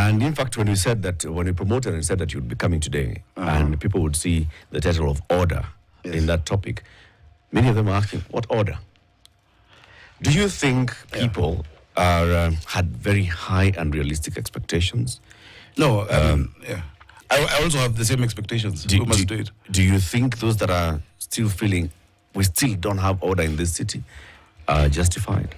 And in fact, when you promoted and said that you'd be coming today, and people would see the title of order in that topic, many of them are asking, what order? Do you think people had very high and realistic expectations? No, I also have the same expectations. We must do it. Do you think those that are still feeling we still don't have order in this city are justified?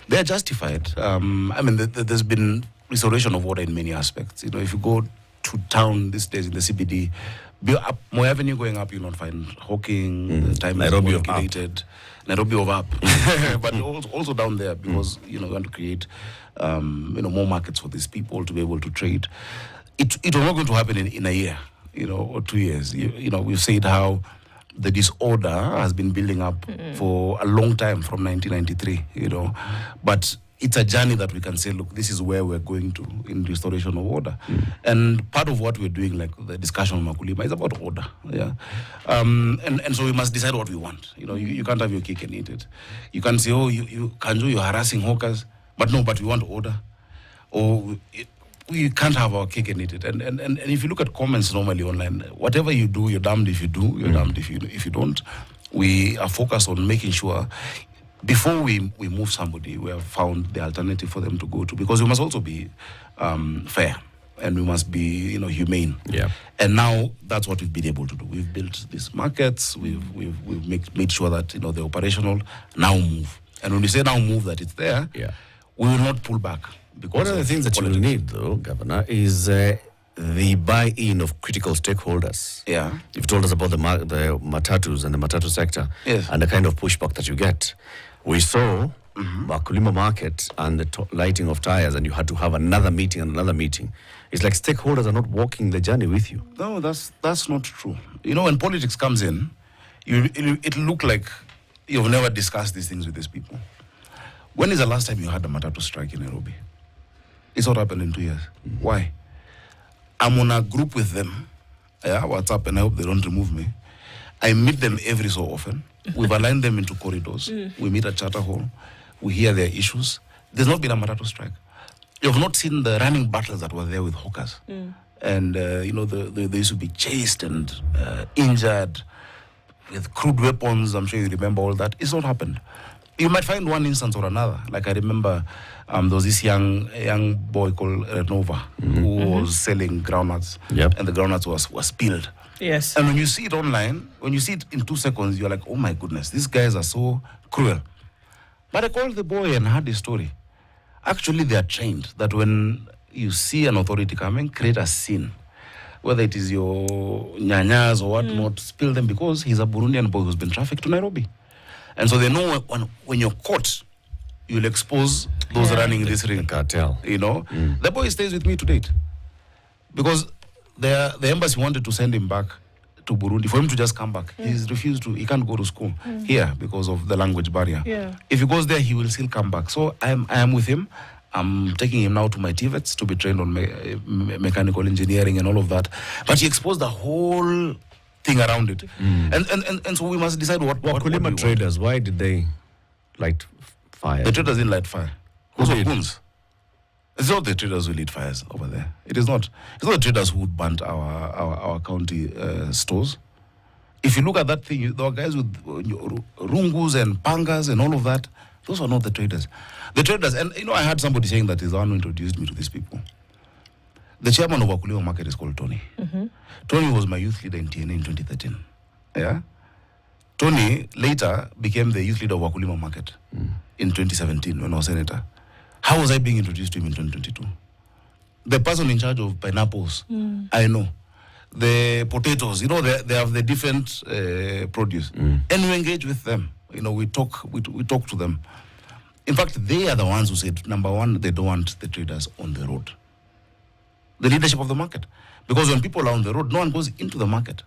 They're justified. There's been restoration of order in many aspects. If you go to town these days in the CBD, Moi Avenue going up, you'll not find hawking. The time Nairobi is regulated. Nairobi of up, but also down there because we want to create more markets for these people to be able to trade. It was not going to happen in a year, or 2 years. We've said how the disorder has been building up for a long time from 1993. But it's a journey that we can say, look, this is where we're going to in restoration of order. And part of what we're doing, like the discussion on Makulima, is about order. Yeah. And so we must decide what we want. You can't have your cake and eat it. You can't say, oh, you Kanjo, you're harassing hawkers. But we want order. Or we can't have our cake and eat it. And if you look at comments normally online, whatever you do, you're damned if you do, you're damned if you don't. We are focused on making sure before we move somebody, we have found the alternative for them to go to, because we must also be fair and we must be humane. Yeah. And now that's what we've been able to do. We've built these markets. We've made sure that they're operational. Now move. And when we say now move, that it's there, we will not pull back. One of the things that you will need, though, Governor, is the buy-in of critical stakeholders. Yeah. You've told us about the matatus and the matatu sector, yes, and the kind of pushback that you get. We saw Makulima Market and the lighting of tires, and you had to have another meeting and another meeting. It's like stakeholders are not walking the journey with you. No, that's not true. When politics comes in, it'll look like you've never discussed these things with these people. When is the last time you had a matatu strike in Nairobi? It's not happened in 2 years. Why? I'm on a group with them, WhatsApp, and I hope they don't remove me. I meet them every so often. We've aligned them into corridors. We meet at Charter Hall. We hear their issues. There's not been a matatu strike. You've not seen the running battles that were there with hawkers. And, they used to be chased and injured with crude weapons. I'm sure you remember all that. It's not happened. You might find one instance or another. Like I remember there was this young boy called Renova who was selling groundnuts. Yep. And the groundnuts was spilled. Yes. And when you see it online, when you see it in 2 seconds, you're like, oh my goodness, these guys are so cruel. But I called the boy and heard his story. Actually, they are trained that when you see an authority coming, create a scene. Whether it is your nyanyas or whatnot, spill them, because he's a Burundian boy who's been trafficked to Nairobi. And so they know when you're caught, you'll expose those running this ring. Cartel. The boy stays with me to date. Because the embassy wanted to send him back to Burundi, for him to just come back. He's refused to. He can't go to school here because of the language barrier. Yeah. If he goes there, he will still come back. So I am with him. I'm taking him now to my TVETs to be trained on mechanical engineering and all of that. But he exposed the whole thing around it. And so we must decide what Makulima traders, why did they light fire? The traders didn't light fire. Who's the goons? It's not the traders who lit fires over there. It is not. It's not the traders who burnt our county stores. If you look at that thing, there were guys with rungus and pangas and all of that. Those are not the traders. The traders, and I had somebody saying that is the one who introduced me to these people. The chairman of Wakulima Market is called Tony. Tony was my youth leader in TNA in 2013. Yeah. Tony later became the youth leader of Wakulima Market in 2017 when I was senator. How was I being introduced to him in 2022? The person in charge of pineapples, I know. The potatoes, they have the different produce. And we engage with them. We talk to them. In fact, they are the ones who said, number one, they don't want the traders on the road. The leadership of the market. Because when people are on the road, no one goes into the market.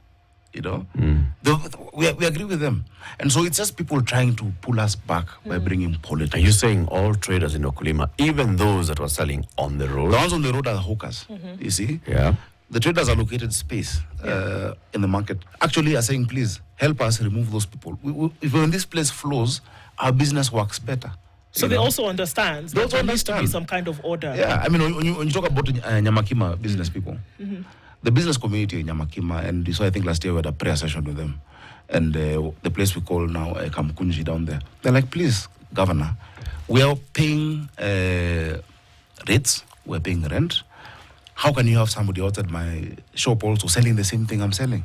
We agree with them. And so it's just people trying to pull us back by bringing politics. Are you saying all traders in Wakulima, even those that were selling on the road? The ones on the road are the hawkers, you see? Yeah. The traders allocated space in the market. Actually are saying, please, help us remove those people. If when this place flows, our business works better. So they also understand that there needs to be some kind of order. Yeah, I mean, when you talk about Nyamakima business people, the business community in Nyamakima, and so I think last year we had a prayer session with them, and the place we call now Kamkunji down there, they're like, please, Governor, we are paying rates, we're paying rent. How can you have somebody outside my shop also selling the same thing I'm selling?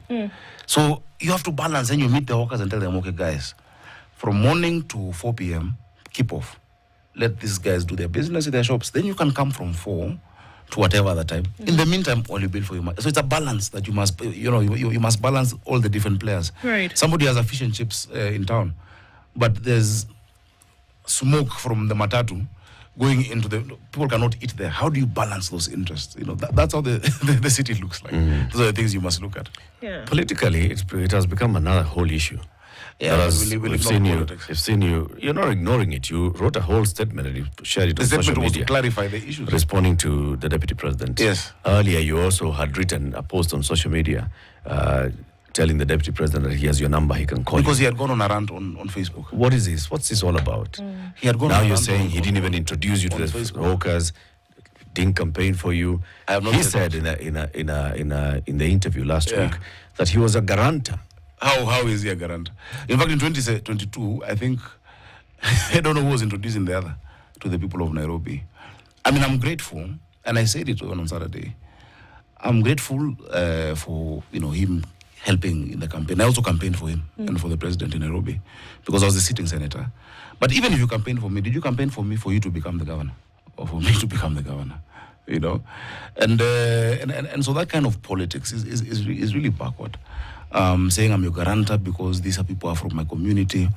So you have to balance, and you meet the workers and tell them, okay, guys, from morning to 4 p.m., keep off. Let these guys do their business in their shops. Then you can come from 4 to whatever other time. In the meantime, all you build for you. So it's a balance that you must, you must balance all the different players. Right. Somebody has a fish and chips in town, but there's smoke from the matatu going into the, people cannot eat there. How do you balance those interests? That's how the city looks like. Those are the things you must look at. Yeah. Politically, it has become another whole issue. Yeah, we've seen you. You're not ignoring it. You wrote a whole statement and you shared it on social media. The statement was to clarify the issues. Responding to the deputy president. Yes. Earlier, you also had written a post on social media telling the deputy president that he has your number, he can call because you. He had gone on a rant on Facebook. What is this? What's this all about? He had gone now on you're saying he didn't even introduce you to the Facebook. workers, didn't campaign for you. I have not he said in the interview last week that he was a guarantor. How is he a guarantor? In fact, in 2022, I think, I don't know who was introducing the other to the people of Nairobi. I mean, I'm grateful, and I said it on Saturday. I'm grateful for him helping in the campaign. I also campaigned for him and for the president in Nairobi because I was the sitting senator. But even if you campaigned for me, did you campaign for me for you to become the governor or for me to become the governor? And so that kind of politics is really backward. Saying I'm your guarantor because these are people who are from my community.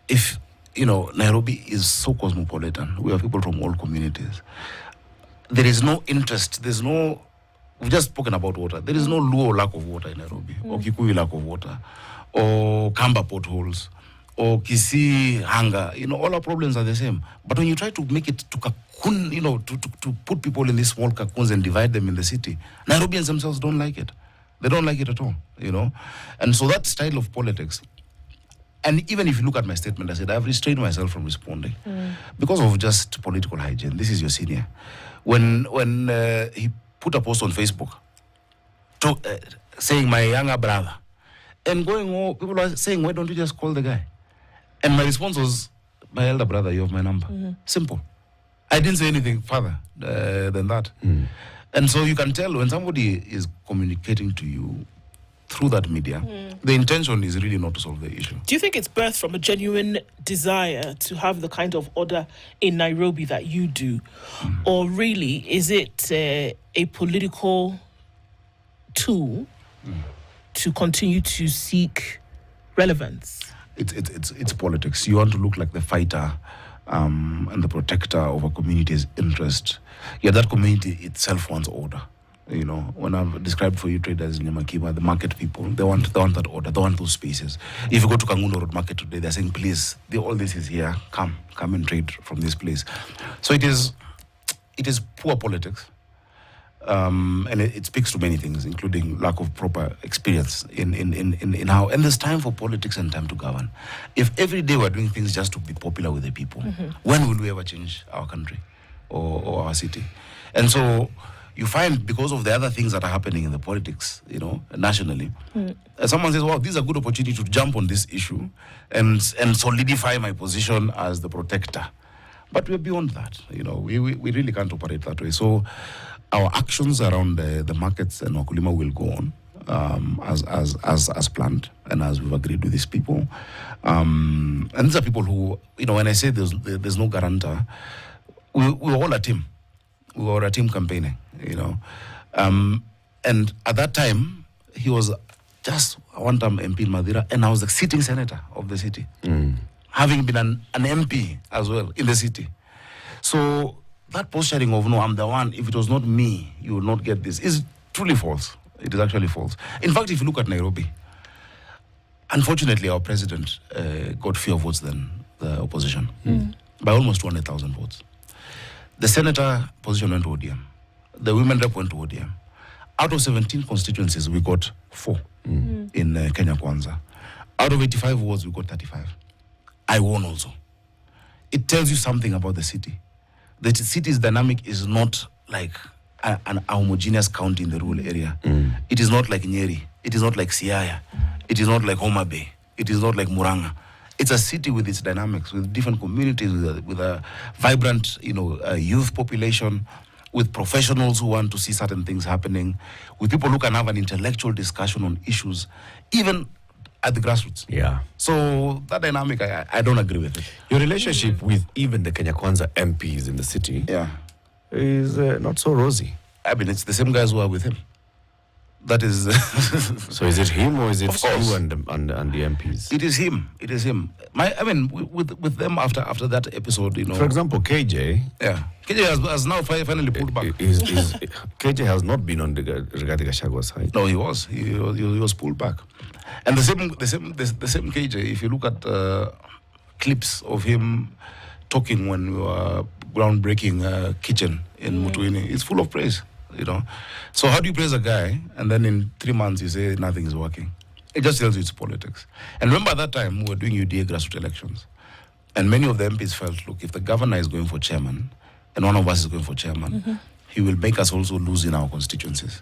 If, Nairobi is so cosmopolitan, we have people from all communities. There is no interest, we've just spoken about water. There is no Luo lack of water in Nairobi, or Kikuyu lack of water, or Kamba potholes, or Kisii hunger. All our problems are the same. But when you try to make it to cocoon, to put people in these small cocoons and divide them in the city, Nairobians themselves don't like it. They don't like it at all, And so that style of politics, and even if you look at my statement, I said, I've restrained myself from responding because of just political hygiene. This is your senior. When he put a post on Facebook saying my younger brother, and people are saying, why don't you just call the guy? And my response was, my elder brother, you have my number. Simple. I didn't say anything further than that. And so you can tell when somebody is communicating to you through that media, the intention is really not to solve the issue. Do you think it's birthed from a genuine desire to have the kind of order in Nairobi that you do? Or really, is it a political tool to continue to seek relevance? It's politics. You want to look like the fighter and the protector of a community's interest. Yeah, that community itself wants order. When I've described for you traders in Nyamakima, the market people, they want that order, they want those spaces. If you go to Kangundo Road Market today, they're saying, please, all this is here, come and trade from this place. So it is poor politics. And it speaks to many things, including lack of proper experience in how, and there's time for politics and time to govern. If every day we're doing things just to be popular with the people, when will we ever change our country or our city? And so you find, because of the other things that are happening in the politics, nationally, someone says, wow, this is a good opportunity to jump on this issue and solidify my position as the protector. But we're beyond that. We really can't operate that way. So our actions around the markets and Wakulima will go on as planned and as we've agreed with these people. And these are people who, when I say there's no guarantor, we were all a team. We were a team campaigning, And at that time, he was just a one-term MP in Madeira, and I was the sitting senator of the city, having been an MP as well in the city. So that posturing of, no, I'm the one, if it was not me, you would not get this, is truly false. It is actually false. In fact, if you look at Nairobi, unfortunately, our president got fewer votes than the opposition, by almost 200,000 votes. The senator position went to ODM. The women rep went to ODM. Out of 17 constituencies, we got 4 in Kenya Kwanza. Out of 85 votes, we got 35. I won also. it tells you something about the city. The city's dynamic is not like an homogeneous county in the rural area. It is not like Nyeri. It is not like Siaya. It is not like Homa Bay. It is not like Muranga. It's a city with its dynamics, with different communities, with a vibrant, youth population, with professionals who want to see certain things happening, with people who can have an intellectual discussion on issues, even at the grassroots. Yeah. So that dynamic, I don't agree with it. Your relationship with even the Kenya Kwanza MPs in the city is not so rosy. I mean, it's the same guys who are with him. That is... So is it him or is it Of course. you and the MPs? It is him. It is him. With them after that episode, For example, KJ... Yeah. KJ has now finally pulled back. KJ has not been on the Rigathi Gachagua side. No, he was. He was pulled back. And the same KJ, if you look at clips of him talking when we were groundbreaking kitchen in Mutuini, it's full of praise, So how do you praise a guy and then in 3 months you say nothing is working? It just tells you it's politics. And remember at that time we were doing UDA grassroots elections. And many of the MPs felt, look, if the governor is going for chairman and one of us is going for chairman, he will make us also lose in our constituencies.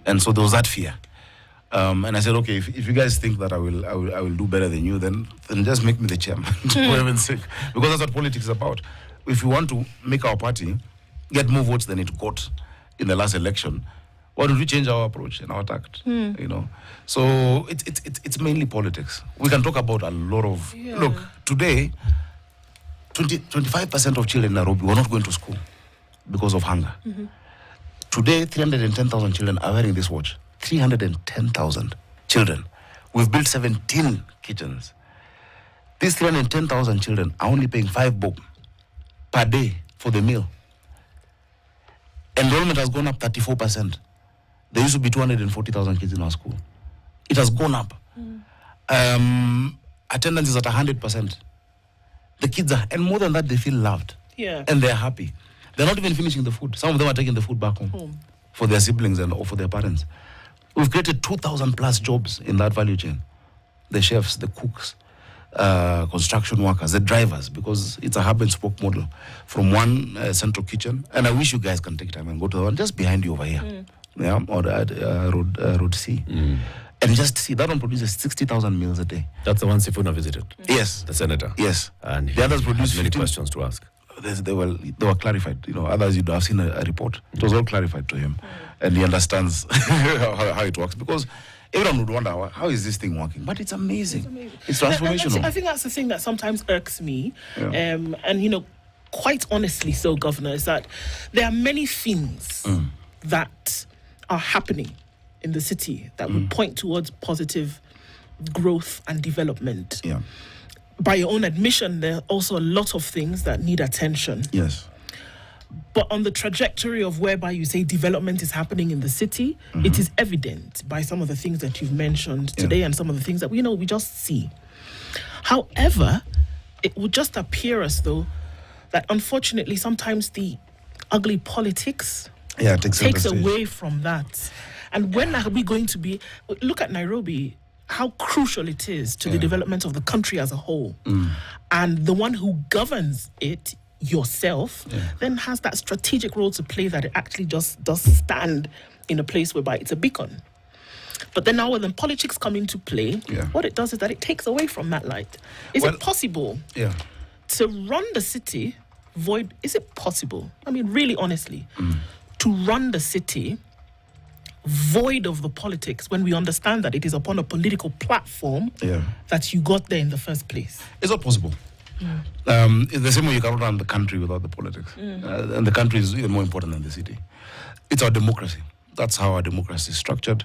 And so there was that fear. And I said, okay, if you guys think that I will do better than you, then just make me the chairman, for heaven's sake. Because that's what politics is about. If you want to make our party get more votes than it got in the last election, why don't we change our approach and our tact? So it's mainly politics. We can talk about a lot of... Look, today, 25% of children in Nairobi were not going to school because of hunger. Today, 310,000 children are wearing this watch. 310,000 children. We've built 17 kitchens. These 310,000 children are only paying 5 bob per day for the meal. Enrollment has gone up 34%. There used to be 240,000 kids in our school. It has gone up. Attendance is at 100%. The kids are, and more than that, they feel loved. Yeah. And they're happy. They're not even finishing the food. Some of them are taking the food back home. For their siblings or for their parents. We've created 2,000 plus jobs in that value chain. The chefs, the cooks, construction workers, the drivers, because it's a hub and spoke model from one central kitchen. And I wish you guys can take time and go to the one just behind you over here. Or at Road C. And just see, that one produces 60,000 meals a day. That's the one Sifuna visited? Yes. The senator? Yes. And the others produce many questions to ask. They were clarified. Others you'd have seen a report. It was all clarified to him. And he understands how it works. Because everyone would wonder, how is this thing working? But it's amazing. It's transformational. I think that's the thing that sometimes irks me. And, quite honestly so, Governor, is that there are many things that are happening in the city that would point towards positive growth and development. Yeah. By your own admission, there are also a lot of things that need attention. Yes. But on the trajectory of whereby you say development is happening in the city, it is evident by some of the things that you've mentioned today and some of the things that we just see. However, it would just appear as though that unfortunately sometimes the ugly politics takes away from that. And when are we going to be... Look at Nairobi, how crucial it is to the development of the country as a whole. And the one who governs it, yourself, then has that strategic role to play that it actually just does stand in a place whereby it's a beacon. But then now when the politics come into play, what it does is that it takes away from that light. Is it possible to run the city void? Is it possible? I mean, really honestly, to run the city void of the politics when we understand that it is upon a political platform that you got there in the first place? It's not possible. It's the same way you cannot run the country without the politics. And the country is even more important than the city. It's our democracy. That's how our democracy is structured.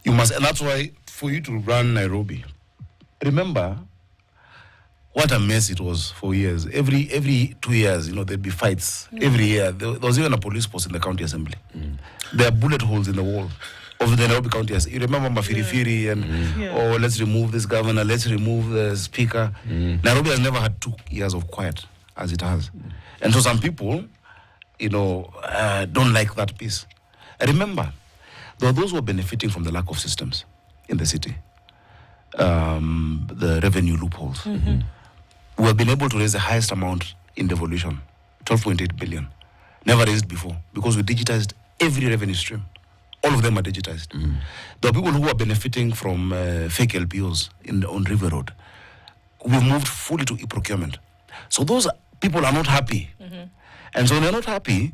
You must, and that's why for you to run Nairobi, remember what a mess it was for years. Every 2 years, there'd be fights. Every year. There was even a police post in the county assembly. There are bullet holes in the wall of the Nairobi County Assembly. You remember Mafirifiri and, let's remove this governor, let's remove the speaker. Nairobi has never had 2 years of quiet as it has. And so some people, don't like that piece. And remember, there are those who are benefiting from the lack of systems in the city. The revenue loopholes. We have been able to raise the highest amount in devolution, 12.8 billion. Never raised before, because we digitized every revenue stream. All of them are digitized. There are people who are benefiting from fake LPOs on River Road. We've moved fully to e-procurement. So those people are not happy. And so when they're not happy,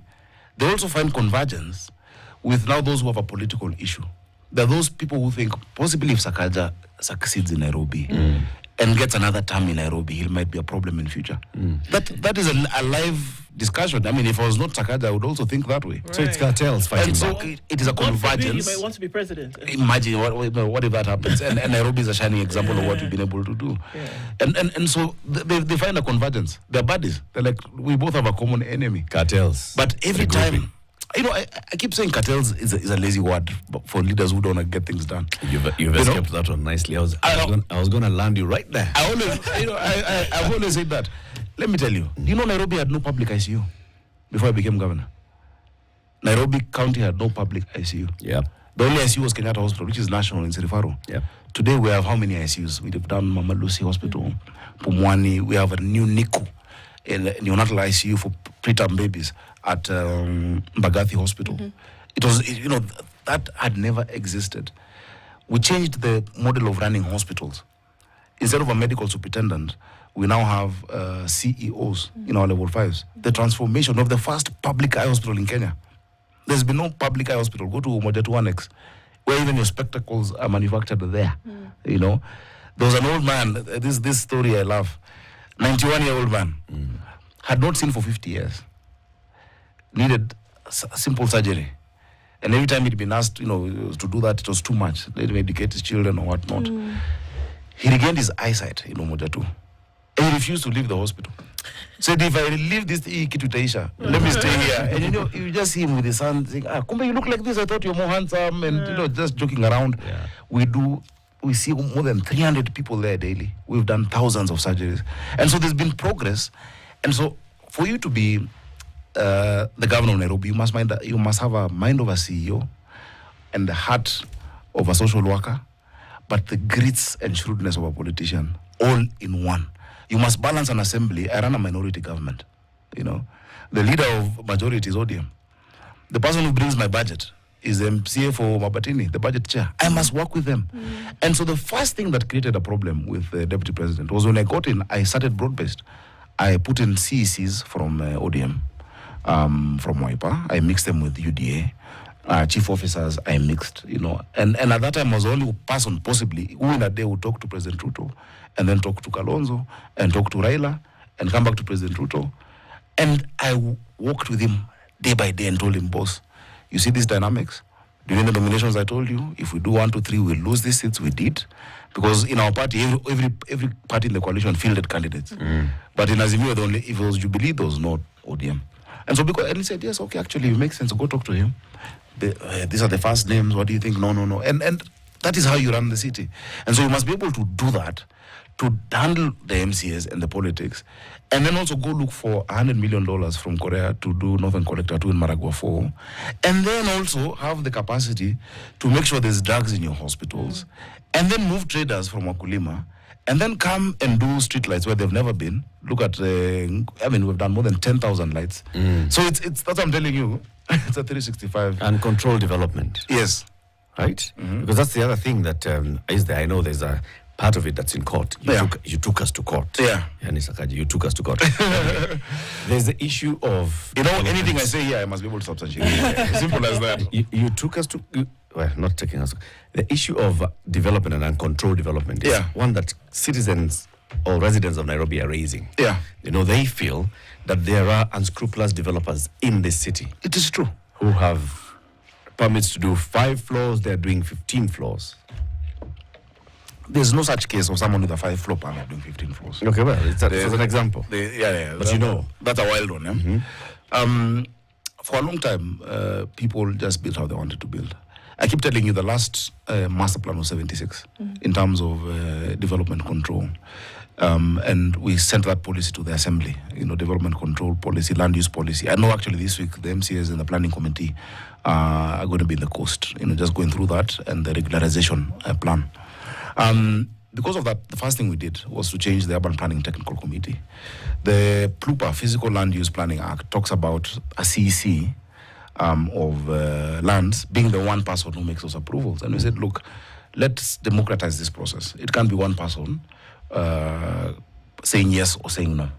they also find convergence with now those who have a political issue. There are those people who think possibly if Sakaja succeeds in Nairobi and gets another term in Nairobi, he might be a problem in future. That is a live discussion. I mean, if I was not Sakaja, I would also think that way. Right. So it's cartels fighting And so back. it is a God forbid convergence. you might want to be president. Imagine what if that happens, and Nairobi is a shining example of what we've been able to do. And so they find a convergence. They're buddies. They're like, we both have a common enemy. Cartels. But every Regrouping. time, I keep saying cartels is a lazy word for leaders who don't want to get things done. You've escaped that one nicely. I was going to land you right there. I always, I've always said that. Let me tell you, Nairobi had no public ICU before I became governor. Nairobi County had no public ICU. Yeah. The only ICU was Kenyatta Hospital, which is national in Sirifaro. Yeah. Today we have how many ICUs? We've done Mama Lucy Hospital, Pumwani. We have a new NICU, a neonatal ICU for preterm babies at Mbagathi Hospital. It was, that had never existed. We changed the model of running hospitals. Instead of a medical superintendent, we now have CEOs in our level 5s. The transformation of the first public eye hospital in Kenya. There's been no public eye hospital. Go to Mojetu Annex, where even your spectacles are manufactured there. There was an old man, this story I love, 91-year-old man, had not seen for 50 years, needed simple surgery. And every time he'd been asked, to do that, it was too much. Let him educate his children or whatnot. He regained his eyesight in Mojetu. And he refused to leave the hospital. Said, if I leave this Kitutaisha, let me stay here. And you just see him with his son saying, Kumbe, you look like this. I thought you're more handsome. And, just joking around. Yeah. We see more than 300 people there daily. We've done thousands of surgeries. And so there's been progress. And so for you to be the governor of Nairobi, you must have a mind of a CEO and the heart of a social worker, but the grits and shrewdness of a politician, all in one. You must balance an assembly. I run a minority government. The leader of majority is ODM. The person who brings my budget is the MCA for Mabatini, the budget chair. I must work with them. And so the first thing that created a problem with the deputy president was when I got in, I started broad-based. I put in CECs from ODM, from WIPA. I mixed them with UDA. Chief officers, I mixed, And at that time, I was the only person possibly who in a day would talk to President Ruto, and then talk to Kalonzo, and talk to Raila, and come back to President Ruto. And I walked with him day by day and told him, boss, you see these dynamics? During the nominations, I told you, if we do 1, 2, 3, we'll lose these seats. We did. Because in our party, every party in the coalition fielded candidates. But in Azimio, if it was Jubilee, there was no ODM. And so and he said, yes, okay, actually, it makes sense. Go talk to him. These are the first names. What do you think? No. And that is how you run the city. And so you must be able to do that, to handle the MCAs and the politics, and then also go look for $100 million from Korea to do Northern Collector 2 in Maragua 4, and then also have the capacity to make sure there's drugs in your hospitals, and then move traders from Wakulima, and then come and do street lights where they've never been. Look at, we've done more than 10,000 lights. So it's that's what I'm telling you. It's a 365. And control development. Yes. Right? Because that's the other thing that is there. I know there's a part of it that's in court. You took us to court. Yeah. Yani Sakaja, you took us to court. There's the issue of... anything I say here, I must be able to substantiate. Simple as that. You took us to... Well, not taking us... The issue of development and uncontrolled development is one that citizens or residents of Nairobi are raising. Yeah. They feel that there are unscrupulous developers in this city. It is true. Who have permits to do 5 floors, they're doing 15 floors. There's no such case of someone with a 5-floor permit doing 15 floors. Okay, well, it's an example. But that's a wild one. For a long time, people just built how they wanted to build. I keep telling you the last master plan was 76 in terms of development control. And we sent that policy to the assembly, development control policy, land use policy. I know actually this week the MCAs and the planning committee are going to be in the coast, just going through that and the regularization plan. because of that, the first thing we did was to change the Urban Planning Technical Committee. The PLUPA, Physical Land Use Planning Act, talks about a CEC of lands being the one person who makes those approvals. And we said, look, let's democratize this process. It can't be one person saying yes or saying no.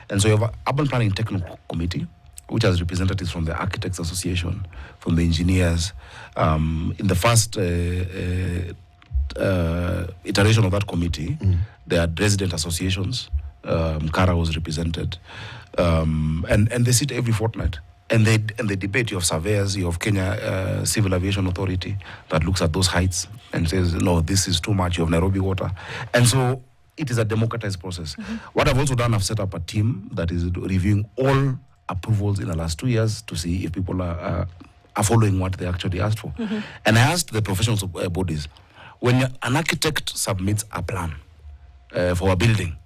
And so you have an Urban Planning Technical Committee, which has representatives from the Architects Association, from the engineers. In the first iteration of that committee, there are resident associations. Mkara was represented. And they sit every fortnight. And they debate. You have surveyors, you have Kenya Civil Aviation Authority that looks at those heights and says, no, this is too much. You have Nairobi Water. And so it is a democratized process. What I've also done, I've set up a team that is reviewing all approvals in the last 2 years to see if people are following what they actually asked for. And I asked the professional bodies, when an architect submits a plan for a building,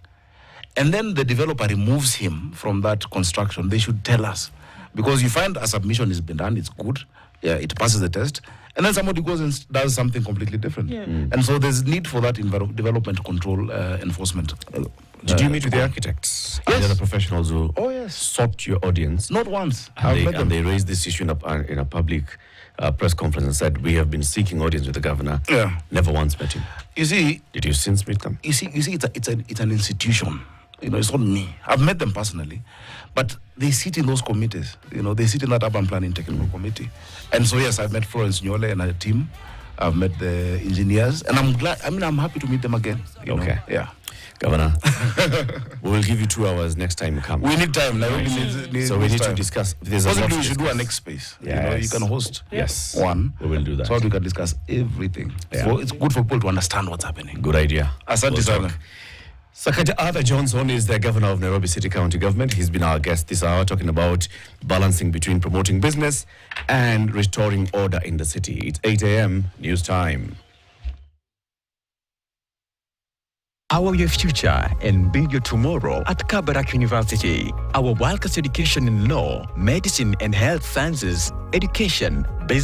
and then the developer removes him from that construction, they should tell us. Because you find a submission has been done, it's good, it passes the test, and then somebody goes and does something completely different. And so there's need for that development control enforcement. Did you meet with the architects and the other professionals who sought your audience? Not once. And they raised this issue in a public press conference and said, we have been seeking audience with the governor. Never once met him. You see, did you since meet them? You see, it's an institution. It's not me. I've met them personally, but they sit in those committees. They sit in that Urban Planning Technical Committee. And so, yes, I've met Florence Nyole and her team. I've met the engineers, and I'm glad. I'm happy to meet them again. Okay. Yeah. Governor, we will give you 2 hours next time you come. We need time. So we need to discuss. Possibly we should do a next space. Yes. You can host one. We will do that. So we can discuss everything. So it's good for people to understand what's happening. Good idea. Asante sana. Sakaja Arthur Johnson is the governor of Nairobi City County Government. He's been our guest this hour talking about balancing between promoting business and restoring order in the city. It's 8 a.m. news time. Power your future and build your tomorrow at Kabarak University. Our world-class education in law, medicine and health sciences, education, business,